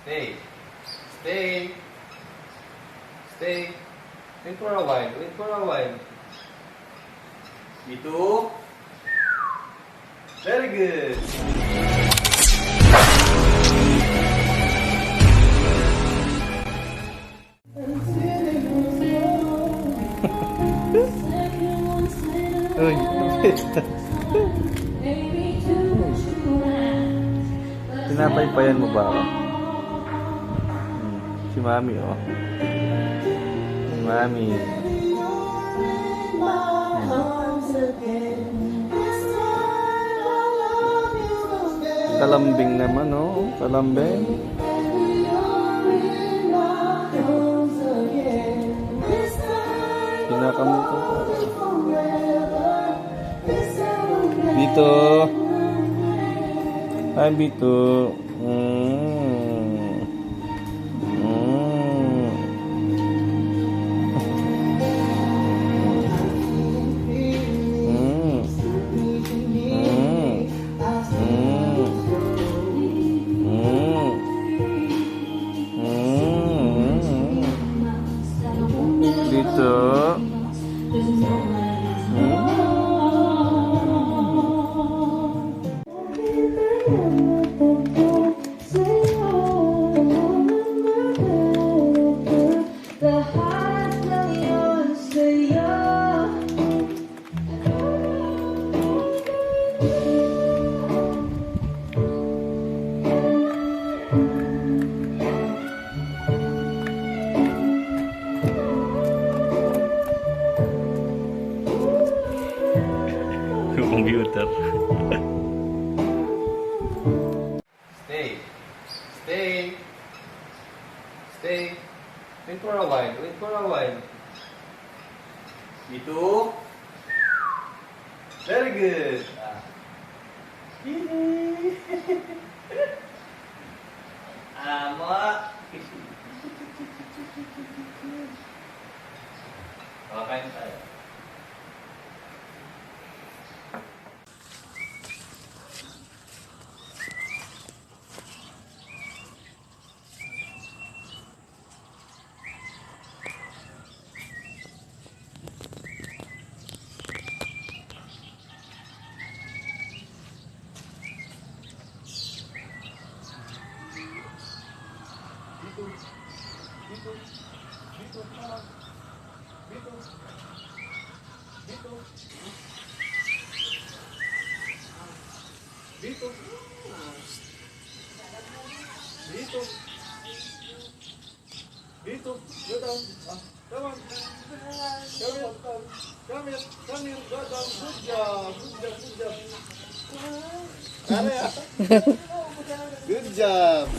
Stay. Stay. Stay. Wait for a while. Wait for a while. Ito. Very good. Uy, pinapaypayan mo ba ako? Si Mami, oh. Si Mami. Kalambing naman, oh. Kalambing. Kinakamuto ko. Bito. Hi, Bito. Dito. Computer. Stay. Stay. Stay. Wait for a while. Wait for a while. Ito. Very good. Ama. Okay tayo. Dito, go down. Come on. Come here, go down. Good job. Good job.